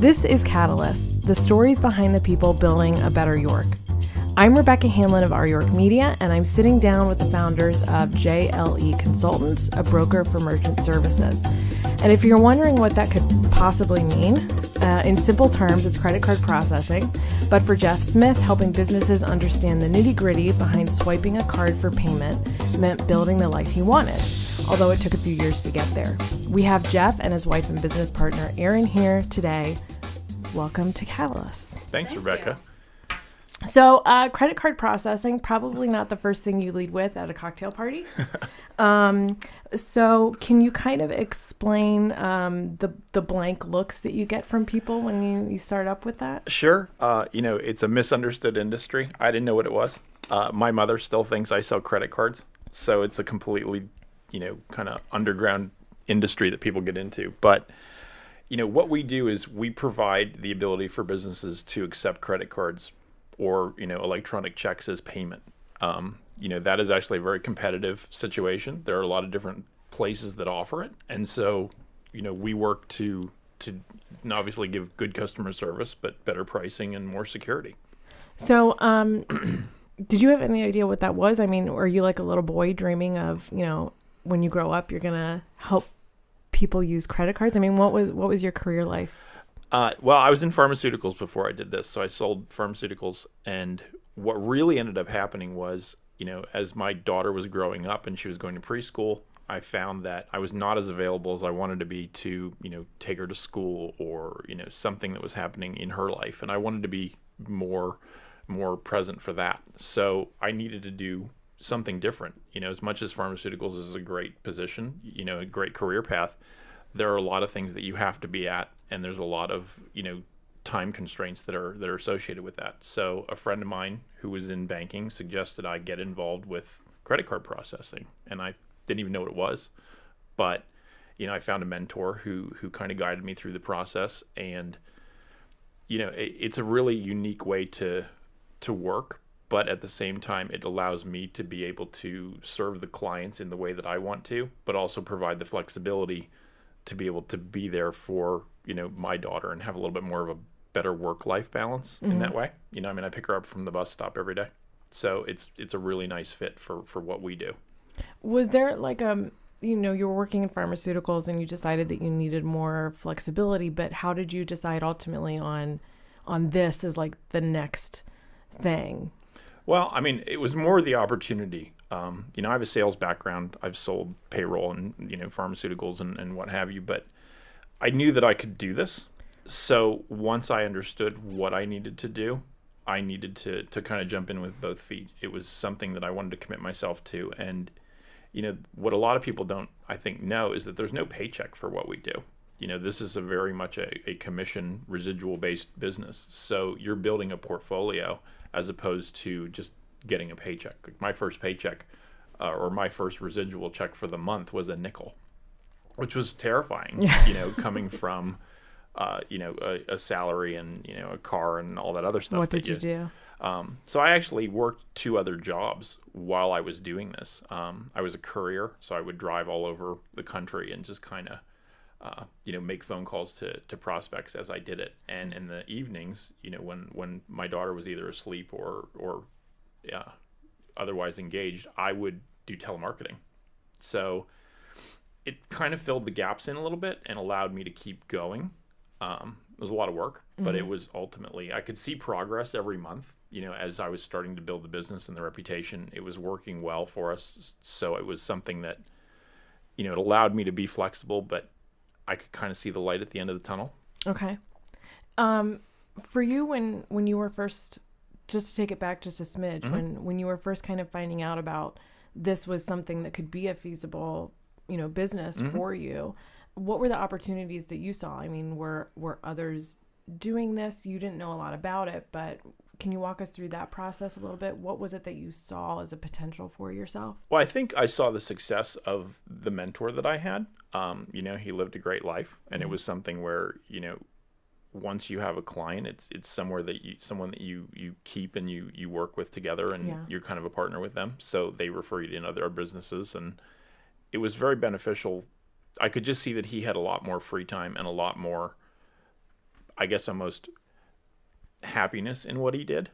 This is Catalyst, the stories behind the people building a better York. I'm Rebecca Hanlon of Our York Media, and I'm sitting down with the founders of JLE Consultants, a broker for merchant services. And if you're wondering what that could possibly mean, in simple terms, it's credit card processing. But for Jeff Smith, helping businesses understand the nitty-gritty behind swiping a card for payment meant building the life he wanted, although it took a few years to get there. We have Jeff and his wife and business partner, Erin, here today. Welcome to Catalyst. Thanks, Rebecca. So credit card processing, probably not the first thing you lead with at a cocktail party. So can you kind of explain the blank looks that you get from people when you start up with that? Sure. It's a misunderstood industry. I didn't know what it was. My mother still thinks I sell credit cards. So it's a completely, kind of underground industry that people get into. But, what we do is we provide the ability for businesses to accept credit cards or, electronic checks as payment. That is actually a very competitive situation. There are a lot of different places that offer it. And so, we work to obviously give good customer service, but better pricing and more security. So, did you have any idea what that was? I mean, are you like a little boy dreaming of, when you grow up, you're going to help people use credit cards? I mean, what was your career life? Well, I was in pharmaceuticals before I did this. So I sold pharmaceuticals. And what really ended up happening was, as my daughter was growing up and she was going to preschool, I found that I was not as available as I wanted to be to, take her to school or, something that was happening in her life. And I wanted to be more present for that. So I needed to do something different. As much as pharmaceuticals is a great position, a great career path, there are a lot of things that you have to be at. And there's a lot of, time constraints that are associated with that. So a friend of mine who was in banking suggested I get involved with credit card processing. And I didn't even know what it was. But, I found a mentor who kind of guided me through the process. And, it's a really unique way to work. But at the same time, it allows me to be able to serve the clients in the way that I want to, but also provide the flexibility to be able to be there for, my daughter and have a little bit more of a better work-life balance in that way. I pick her up from the bus stop every day. So it's a really nice fit for what we do. Was there like, you were working in pharmaceuticals and you decided that you needed more flexibility, but how did you decide ultimately on this as like the next thing? Well, it was more the opportunity. I have a sales background. I've sold payroll and, pharmaceuticals and what have you, but I knew that I could do this. So once I understood what I needed to do, I needed to kind of jump in with both feet. It was something that I wanted to commit myself to. And, what a lot of people don't, I think, know is that there's no paycheck for what we do. This is a very much a commission residual based business. So you're building a portfolio as opposed to just getting a paycheck. Like my first paycheck or my first residual check for the month was a nickel, which was terrifying, coming from, a salary and, a car and all that other stuff. What did you do? So I actually worked 2 other jobs while I was doing this. I was a courier, so I would drive all over the country and just kind of, make phone calls to prospects as I did it. And in the evenings, when my daughter was either asleep or otherwise engaged, I would do telemarketing. So it kind of filled the gaps in a little bit and allowed me to keep going. It was a lot of work, but it was ultimately, I could see progress every month, as I was starting to build the business and the reputation. It was working well for us. So it was something that, it allowed me to be flexible, but I could kind of see the light at the end of the tunnel. Okay. For you, when you were first, just to take it back just a smidge, when you were first kind of finding out about this was something that could be a feasible, business for you, what were the opportunities that you saw? I mean, were others doing this? You didn't know a lot about it, but can you walk us through that process a little bit? What was it that you saw as a potential for yourself? Well, I think I saw the success of the mentor that I had. He lived a great life, and it was something where, once you have a client, it's someone that you keep and you work with together, and you're kind of a partner with them. So they refer you to other businesses, and it was very beneficial. I could just see that he had a lot more free time and a lot more I guess, almost happiness in what he did.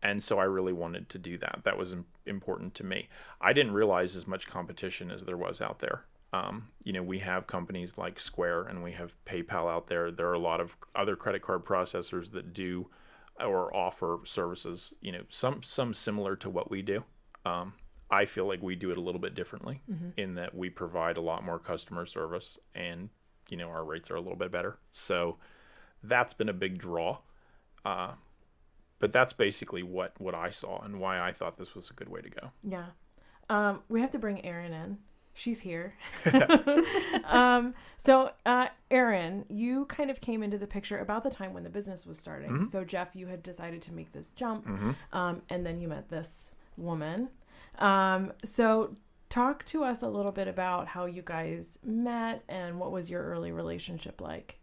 And so I really wanted to do that. That was important to me. I didn't realize as much competition as there was out there. We have companies like Square and we have PayPal out there. There are a lot of other credit card processors that do or offer services, some similar to what we do. I feel like we do it a little bit differently in that we provide a lot more customer service and, our rates are a little bit better. So that's been a big draw. But that's basically what I saw and why I thought this was a good way to go. Yeah. We have to bring Erin in. She's here. Erin, you kind of came into the picture about the time when the business was starting. So Jeff, you had decided to make this jump, and then you met this woman. So talk to us a little bit about how you guys met and what was your early relationship like.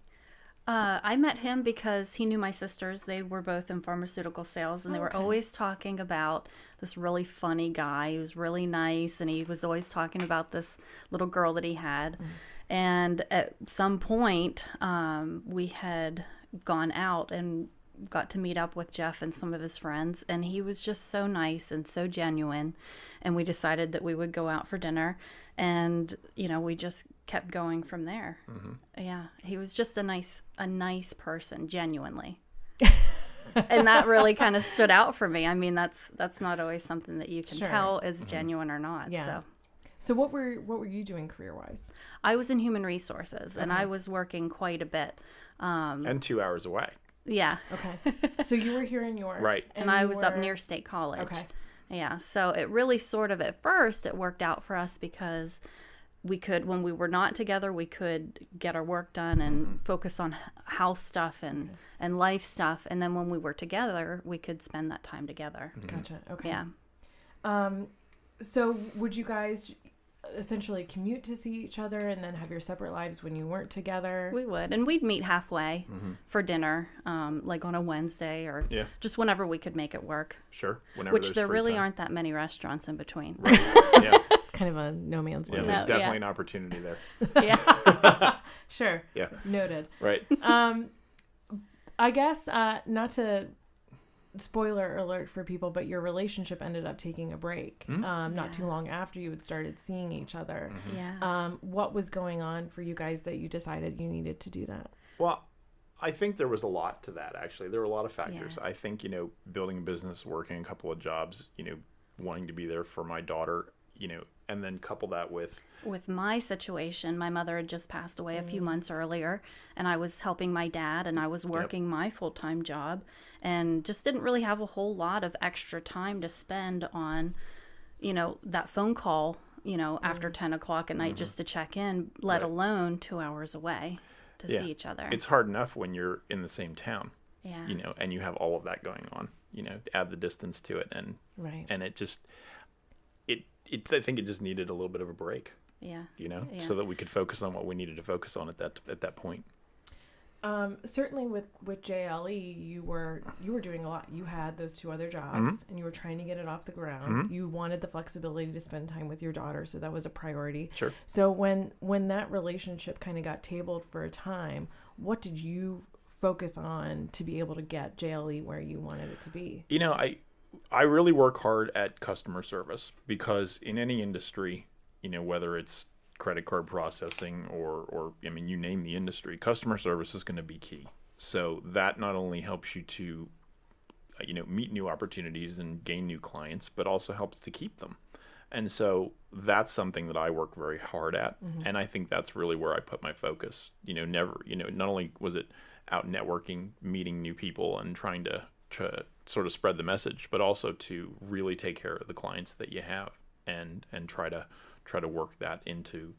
I met him because he knew my sisters. They were both in pharmaceutical sales, and they were always talking about this really funny guy who was really nice, and he was always talking about this little girl that he had. And at some point, we had gone out and got to meet up with Jeff and some of his friends, and he was just so nice and so genuine, and we decided that we would go out for dinner, and we just kept going from there. Yeah, he was just a nice person, genuinely. And that really kind of stood out for me. I mean, that's not always something that you can tell is genuine or not. Yeah. So what were you doing career-wise? I was in human resources, and I was working quite a bit. And 2 hours away. Yeah. Okay. So you were here in York. Right. And I was up near State College. Okay. Yeah. So it really sort of, at first, it worked out for us because we could, when we were not together, we could get our work done and focus on house stuff and life stuff. And then when we were together, we could spend that time together. Gotcha. Okay. Yeah. So would you guys essentially commute to see each other and then have your separate lives when you weren't together? We would. And we'd meet halfway for dinner, like on a Wednesday or just whenever we could make it work. Sure. Whenever Which there really time. aren't that many restaurants in between. Right. Yeah. Kind of a no man's Yeah, land. there's definitely an opportunity there. Yeah. Sure. Yeah. Noted. Right. I guess not to spoiler alert for people, but your relationship ended up taking a break not too long after you had started seeing each other. Yeah. What was going on for you guys that you decided you needed to do that? Well, I think there was a lot to that, actually. There were a lot of factors. Yeah. I think, building a business, working a couple of jobs, wanting to be there for my daughter, and then couple that with my situation, my mother had just passed away a few months earlier, and I was helping my dad, and I was working my full-time job, and just didn't really have a whole lot of extra time to spend on, that phone call, after 10 o'clock at night just to check in, let alone 2 hours away to see each other. It's hard enough when you're in the same town, yeah. And you have all of that going on, add the distance to it, and and it just, I think it just needed a little bit of a break. Yeah. So that we could focus on what we needed to focus on at that point. Certainly with JLE, you were doing a lot. You had those two other jobs and you were trying to get it off the ground. You wanted the flexibility to spend time with your daughter, so that was a priority. Sure. So when that relationship kind of got tabled for a time, what did you focus on to be able to get JLE where you wanted it to be? I really work hard at customer service because in any industry, whether it's credit card processing or you name the industry, customer service is going to be key. So that not only helps you to, meet new opportunities and gain new clients, but also helps to keep them. And so that's something that I work very hard at. And I think that's really where I put my focus. Not only was it out networking, meeting new people and trying to sort of spread the message, but also to really take care of the clients that you have and try to work that into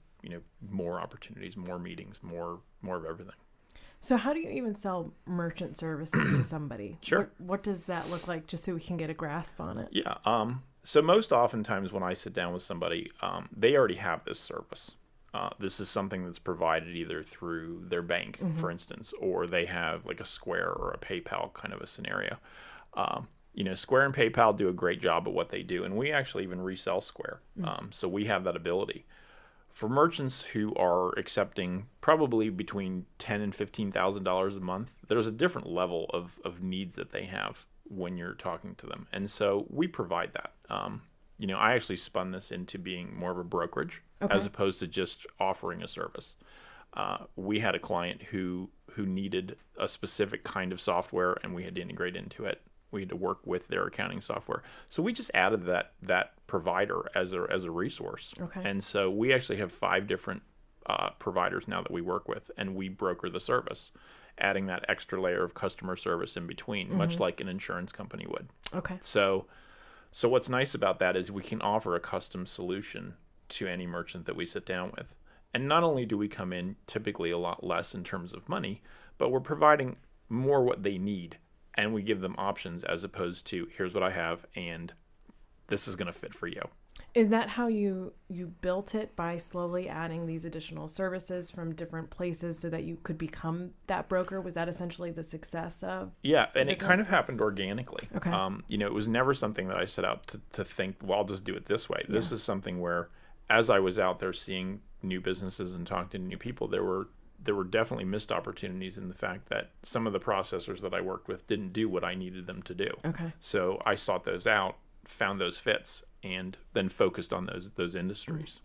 more opportunities, more meetings, more of everything. So how do you even sell merchant services to somebody? Sure. What does that look like, just so we can get a grasp on it? Yeah. So most oftentimes when I sit down with somebody, they already have this service. This is something that's provided either through their bank, for instance, or they have like a Square or a PayPal kind of a scenario. Square and PayPal do a great job at what they do, and we actually even resell Square. So we have that ability. For merchants who are accepting probably between $10,000 and $15,000 a month, there's a different level of needs that they have when you're talking to them. And so we provide that. I actually spun this into being more of a brokerage as opposed to just offering a service. We had a client who needed a specific kind of software, and we had to integrate into it. We had to work with their accounting software. So we just added that provider as a resource. Okay. And so we actually have 5 different providers now that we work with, and we broker the service, adding that extra layer of customer service in between, much like an insurance company would. Okay. So what's nice about that is we can offer a custom solution to any merchant that we sit down with. And not only do we come in typically a lot less in terms of money, but we're providing more what they need. And we give them options as opposed to, here's what I have, and this is going to fit for you. Is that how you built it, by slowly adding these additional services from different places so that you could become that broker? Was that essentially the success of Yeah, and business? It kind of happened organically. Okay. It was never something that I set out to think, well, I'll just do it this way. This is something where, as I was out there seeing new businesses and talking to new people, there were definitely missed opportunities in the fact that some of the processors that I worked with didn't do what I needed them to do. Okay. So I sought those out, found those fits, and then focused on those industries.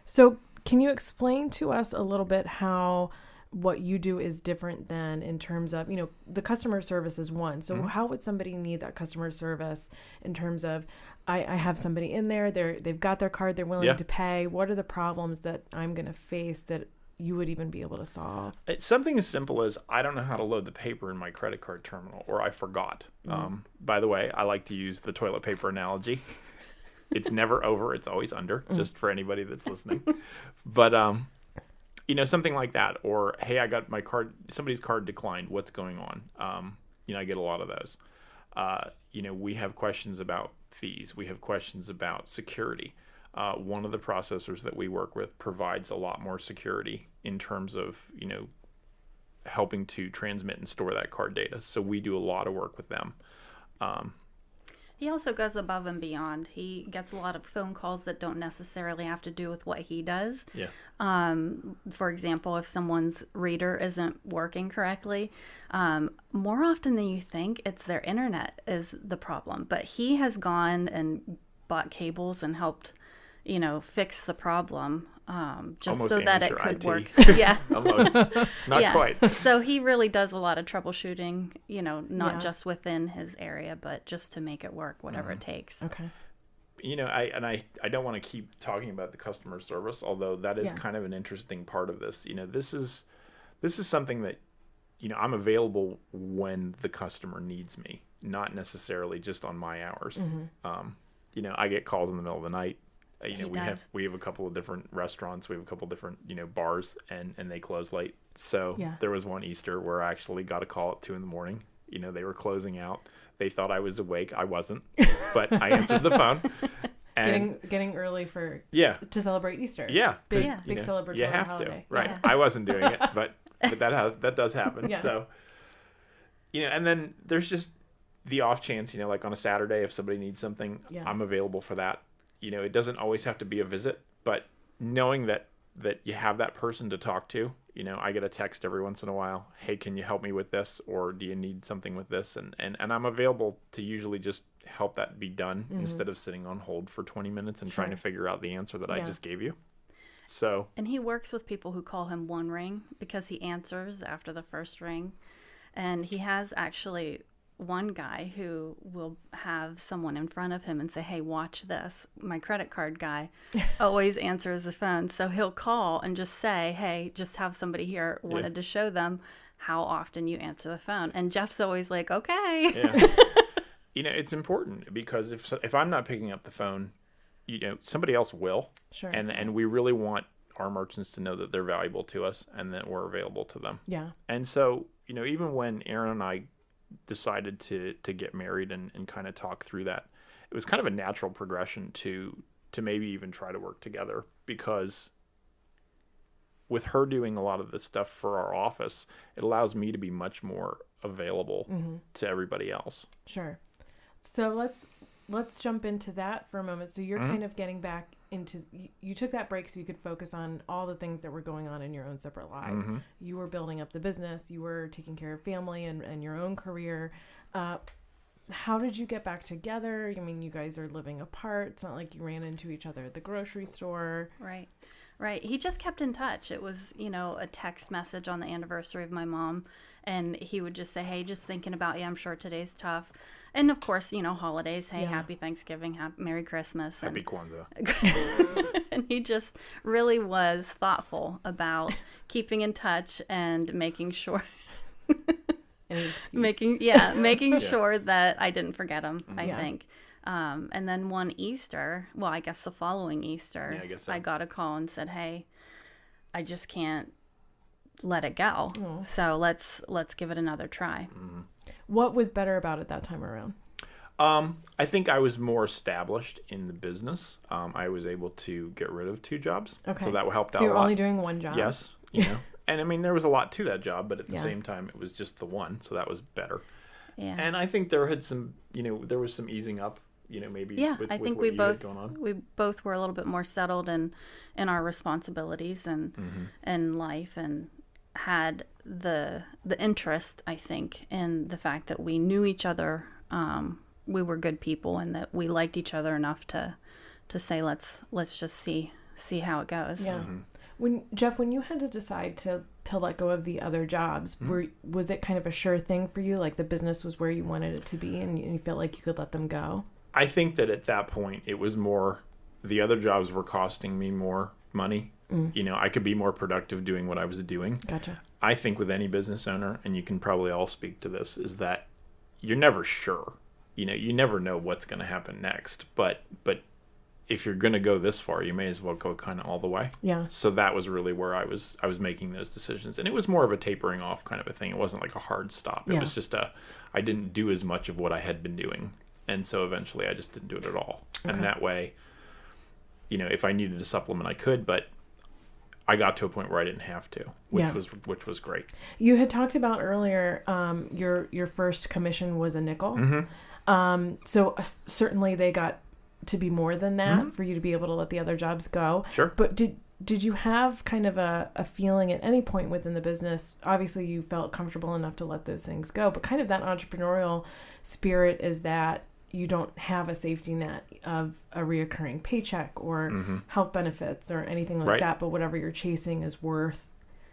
So can you explain to us a little bit how what you do is different than, in terms of, the customer service is one. So how would somebody need that customer service in terms of, I have somebody in there, they've got their card, they're willing to pay. What are the problems that I'm going to face that you would even be able to solve? It's something as simple as, I don't know how to load the paper in my credit card terminal, or I forgot. By the way, I like to use the toilet paper analogy. It's never over, it's always under, just for anybody that's listening. But, something like that. Or, hey, I got my card, somebody's card declined, what's going on? I get a lot of those. We have questions about fees. We have questions about security. One of the processors that we work with provides a lot more security in terms of, helping to transmit and store that card data. So we do a lot of work with them. He also goes above and beyond. He gets a lot of phone calls that don't necessarily have to do with what he does. Yeah. For example, if someone's reader isn't working correctly, more often than you think, it's their internet is the problem. But he has gone and bought cables and helped fix the problem, just almost so that it could IT. Work. Yeah. Almost. Not quite. So he really does a lot of troubleshooting, not just within his area, but just to make it work, whatever it takes. Okay. I don't want to keep talking about the customer service, although that is kind of an interesting part of this. This is something that, I'm available when the customer needs me, not necessarily just on my hours. I get calls in the middle of the night. We have a couple of different restaurants. We have a couple of different, bars, and they close late. So there was one Easter where I actually got a call at 2 a.m. They were closing out. They thought I was awake. I wasn't, but I answered the phone. And getting early to celebrate Easter. Yeah, big celebratory you have holiday. To, right? Yeah. I wasn't doing it, but that does happen. Yeah. So, and then there's just the off chance, like on a Saturday, if somebody needs something, I'm available for that. It doesn't always have to be a visit, but knowing that you have that person to talk to, I get a text every once in a while. Hey, can you help me with this? Or do you need something with this? And I'm available to usually just help that be done instead of sitting on hold for 20 minutes and trying to figure out the answer that I just gave you. So. And he works with people who call him one ring because he answers after the first ring. And he has actually one guy who will have someone in front of him and say, hey, watch this. My credit card guy always answers the phone. So he'll call and just say, hey, just have somebody here, wanted to show them how often you answer the phone. And Jeff's always like, okay. Yeah. It's important because if I'm not picking up the phone, somebody else will. Sure. And we really want our merchants to know that they're valuable to us and that we're available to them. Yeah. And so, even when Erin and I decided to get married and kind of talk through that, it was kind of a natural progression to maybe even try to work together, because with her doing a lot of the stuff for our office, it allows me to be much more available to everybody else. Sure. So let's let's jump into that for a moment. So you're kind of getting back into, you took that break so you could focus on all the things that were going on in your own separate lives. You were building up the business, you were taking care of family and your own career. How did you get back together? I mean, you guys are living apart. It's not like you ran into each other at the grocery store. Right. He just kept in touch. It was, a text message on the anniversary of my mom. And he would just say, hey, just thinking about you. I'm sure today's tough. And of course, holidays. Hey, Happy Thanksgiving. Merry Christmas. Happy Kwanzaa. And he just really was thoughtful about keeping in touch and making sure. making sure that I didn't forget him, I think. And then one Easter, well, I guess the following Easter, I got a call and said, hey, I just can't let it go. So let's give it another try. What was better about it that time around? I think I was more established in the business. I was able to get rid of 2 jobs. Okay. So that helped out a lot. So you're only doing one job? Yes. And I mean, there was a lot to that job, but at the same time, it was just the one. So that was better. Yeah. And I think there had some, there was some easing up, maybe with I think what you had going on. We both were a little bit more settled in our responsibilities and life, and had the interest, I think, in the fact that we knew each other. We were good people, and that we liked each other enough to say, let's just see how it goes. Yeah. When you had to decide to let go of the other jobs, was it kind of a sure thing for you? Like the business was where you wanted it to be, and you felt like you could let them go? I think that at that point, it was more, the other jobs were costing me more money. I could be more productive doing what I was doing. Gotcha. I think with any business owner, and you can probably all speak to this, is that you're never sure. You never know what's going to happen next. But if you're going to go this far, you may as well go kind of all the way. Yeah. So that was really where I was making those decisions. And it was more of a tapering off kind of a thing. It wasn't like a hard stop. It was just I didn't do as much of what I had been doing. And so eventually I just didn't do it at all. Okay. And that way, if I needed a supplement, I could, but I got to a point where I didn't have to, which was great. You had talked about earlier, your first commission was a nickel. So certainly they got to be more than that for you to be able to let the other jobs go. Sure. But did you have kind of a feeling at any point within the business? Obviously you felt comfortable enough to let those things go, but kind of that entrepreneurial spirit is that you don't have a safety net of a reoccurring paycheck or health benefits or anything like that, but whatever you're chasing is worth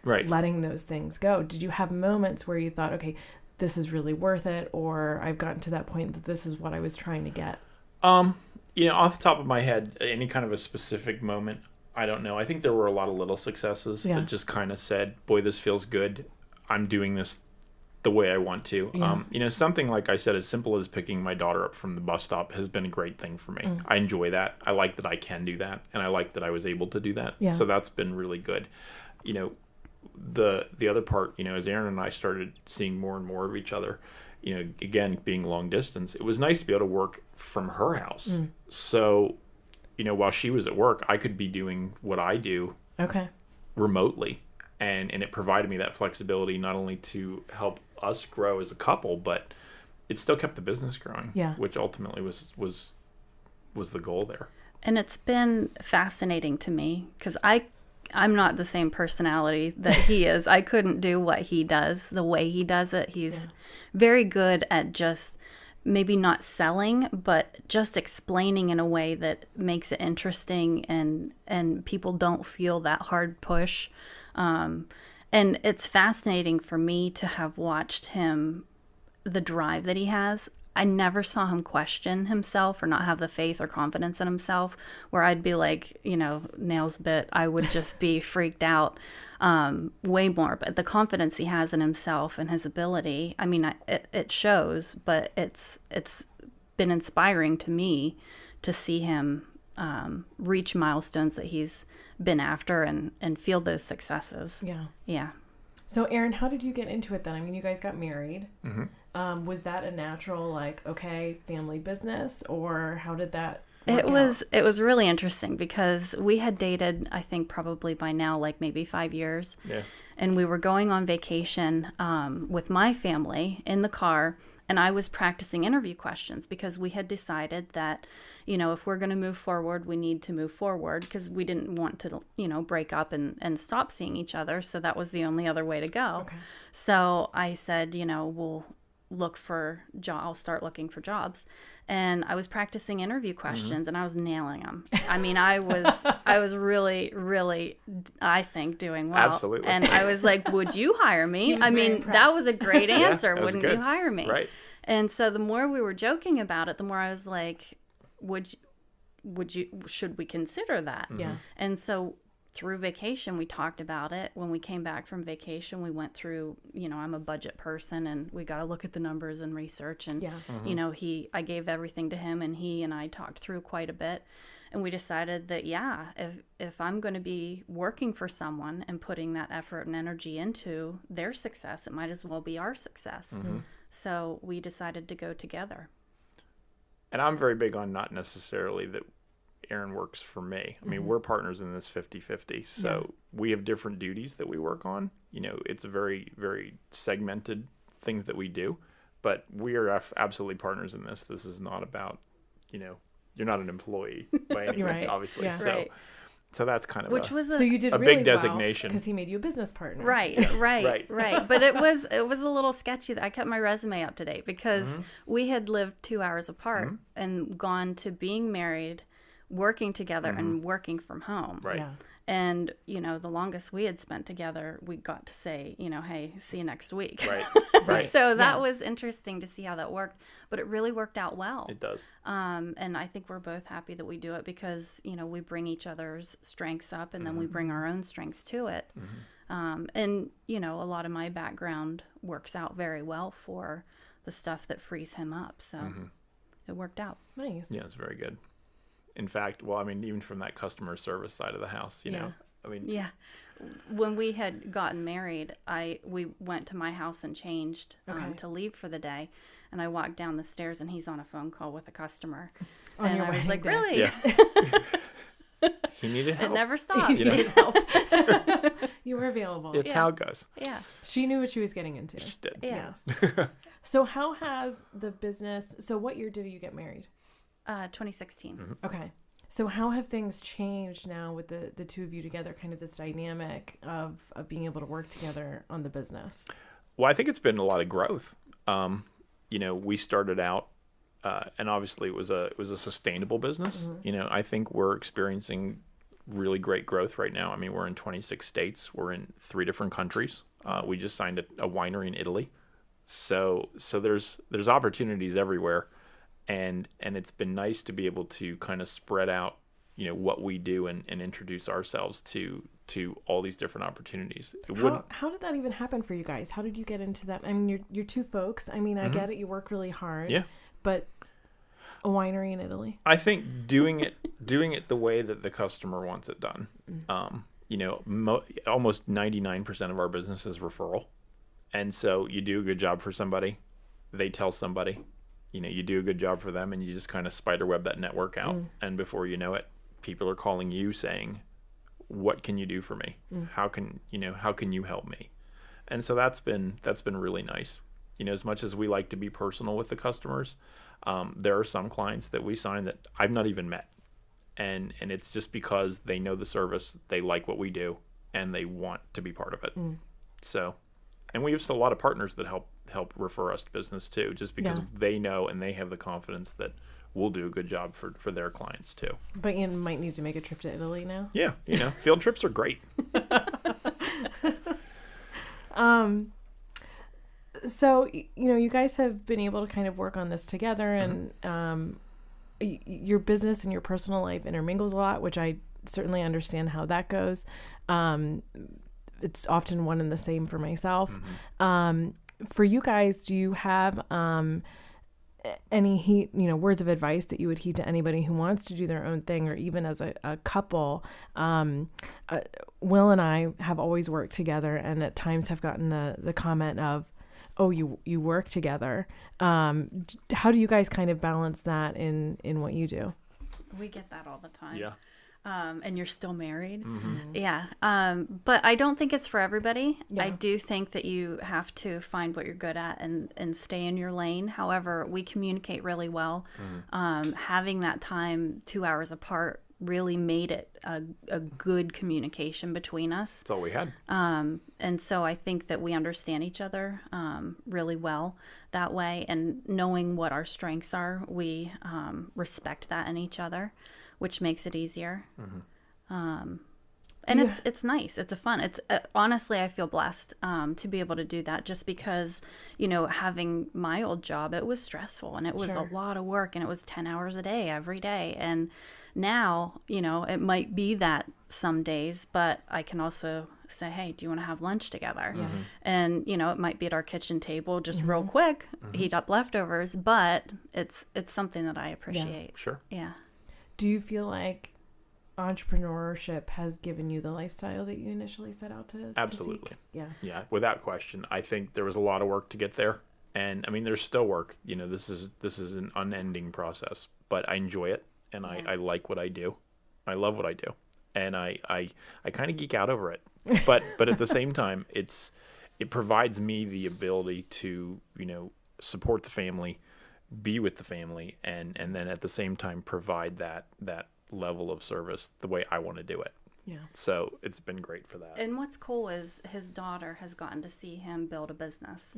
letting those things go. Did you have moments where you thought, okay, this is really worth it, or I've gotten to that point that this is what I was trying to get? Off the top of my head, any kind of a specific moment, I don't know. I think there were a lot of little successes that just kind of said, boy, this feels good. I'm doing this the way I want to. Yeah. Something like I said, as simple as picking my daughter up from the bus stop has been a great thing for me. I enjoy that. I like that I can do that, and I like that I was able to do that. Yeah. So that's been really good. The other part, as Erin and I started seeing more and more of each other, again, being long distance, it was nice to be able to work from her house. So, while she was at work, I could be doing what I do remotely. And it provided me that flexibility, not only to help us grow as a couple, but it still kept the business growing, which ultimately was the goal there. And it's been fascinating to me because I'm not the same personality that he is. I couldn't do what he does the way he does it. He's very good at just maybe not selling, but just explaining in a way that makes it interesting and people don't feel that hard push. And it's fascinating for me to have watched him, the drive that he has. I never saw him question himself or not have the faith or confidence in himself, where I'd be like, nails bit. I would just be freaked out way more. But the confidence he has in himself and his ability, I mean, it shows, but it's been inspiring to me to see him reach milestones that he's been after and feel those successes. Yeah. So Erin, how did you get into it then? I mean, you guys got married. Was that a natural, family business, or how did that work out? It was really interesting because we had dated, I think probably by now, maybe 5 years. Yeah. And we were going on vacation with my family in the car, And I was practicing interview questions because we had decided that, if we're going to move forward, we need to move forward because we didn't want to, break up and stop seeing each other. So that was the only other way to go. Okay. So I said, we'll look for I'll start looking for jobs. And I was practicing interview questions and I was nailing them. I mean, I was really, really, I think, doing well. Absolutely. And I was like, would you hire me? I mean, that was a great answer. Wouldn't you hire me? Right. And so the more we were joking about it, the more I was like, should we consider that? Yeah. And so through vacation, we talked about it. When we came back from vacation, we went through, I'm a budget person and we got to look at the numbers and research. And, I gave everything to him and he and I talked through quite a bit. And we decided that, if I'm going to be working for someone and putting that effort and energy into their success, it might as well be our success. Mm-hmm. So we decided to go together. And I'm very big on not necessarily that Erin works for me. I mean, we're partners in this 50-50. So we have different duties that we work on. It's a very, very segmented things that we do. But we are absolutely partners in this. This is not about, you're not an employee by any means, obviously. Yeah. So that's kind of so you did a really big designation because he made you a business partner. Right. But it was a little sketchy that I kept my resume up to date because we had lived 2 hours apart and gone to being married, working together and working from home. Right. Yeah. And, the longest we had spent together, we got to say, hey, see you next week. Right. So that was interesting to see how that worked. But it really worked out well. It does. And I think we're both happy that we do it because, we bring each other's strengths up and then we bring our own strengths to it. And, a lot of my background works out very well for the stuff that frees him up. So it worked out. Nice. Yeah, it's very good. In fact, even from that customer service side of the house, Yeah. When we had gotten married, we went to my house and changed to leave for the day. And I walked down the stairs and he's on a phone call with a customer. And I was like, really? Yeah. He needed help. It never stopped. You were available. It's how it goes. Yeah. She knew what she was getting into. She did. Yeah. Yes. So how has the business, what year did you get married? 2016. Okay. So how have things changed now with the two of you together, kind of this dynamic of being able to work together on the business? Well, I think it's been a lot of growth. We started out, and obviously it was a sustainable business. I think we're experiencing really great growth right now. I mean, we're in 26 states. We're in 3 different countries. We just signed a winery in Italy. So there's opportunities everywhere. And it's been nice to be able to kind of spread out, what we do and introduce ourselves to all these different opportunities. How did that even happen for you guys? How did you get into that? I mean, you're 2 folks. I mean, I get it. You work really hard. Yeah. But a winery in Italy. I think doing it the way that the customer wants it done. Almost 99% of our business is referral. And so you do a good job for somebody, they tell somebody. You do a good job for them and you just kind of spiderweb that network out. And before you know it, people are calling you saying, what can you do for me? How can you help me? And so that's been really nice. As much as we like to be personal with the customers, there are some clients that we sign that I've not even met. And it's just because they know the service, they like what we do, and they want to be part of it. So, and we have a lot of partners that help refer us to business too, just because they know and they have the confidence that we'll do a good job for their clients too. But you might need to make a trip to Italy now. Yeah, field trips are great. So, you guys have been able to kind of work on this together, and your business and your personal life intermingles a lot, which I certainly understand how that goes. It's often one and the same for myself. For you guys, do you have any words of advice that you would heed to anybody who wants to do their own thing, or even as a couple? Will and I have always worked together, and at times have gotten the comment of, oh, you work together. How do you guys kind of balance that in what you do? We get that all the time. Yeah. and you're still married. Mm-hmm. Yeah. But I don't think it's for everybody. Yeah. I do think that you have to find what you're good at and stay in your lane. However, we communicate really well. Having that time 2 hours apart really made it a good communication between us. That's all we had. And so I think that we understand each other really well that way. And knowing what our strengths are, we respect that in each other, which makes it easier. And it's nice. It's fun. Honestly, I feel blessed to be able to do that, just because, having my old job, it was stressful and it was a lot of work, and it was 10 hours a day every day. And now, it might be that some days, but I can also say, hey, do you want to have lunch together? And, it might be at our kitchen table, just real quick, heat up leftovers, but it's something that I appreciate. Sure. Yeah. Do you feel like entrepreneurship has given you the lifestyle that you initially set out to Absolutely. seek? Yeah. Yeah, without question. I think there was a lot of work to get there. And I mean, there's still work. This is an unending process, but I enjoy it, and I like what I do. I love what I do. And I kind of geek out over it. But at the same time, it provides me the ability to, support the family, be with the family, and then at the same time provide that level of service the way I want to do it. Yeah. So it's been great for that. And what's cool is his daughter has gotten to see him build a business,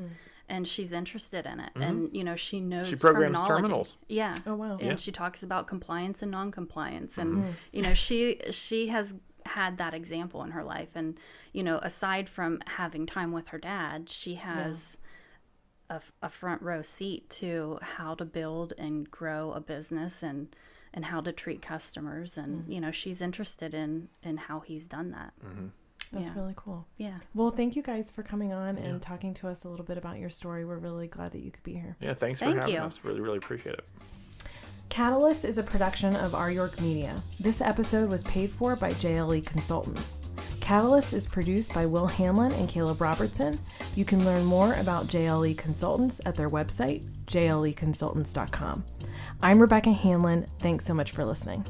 and she's interested in it. And, she knows She programs terminology. terminals. Yeah. Oh, wow. And she talks about compliance and non-compliance. And, she has had that example in her life. And, aside from having time with her dad, she has a front row seat to how to build and grow a business and how to treat customers. And, she's interested in how he's done that. That's really cool. Yeah. Well, thank you guys for coming on and talking to us a little bit about your story. We're really glad that you could be here. Yeah, thanks for having us. Really, really appreciate it. Catalyst is a production of Our York Media. This episode was paid for by JLE Consultants. Catalyst is produced by Will Hanlon and Caleb Robertson. You can learn more about JLE Consultants at their website, jleconsultants.com. I'm Rebecca Hanlon. Thanks so much for listening.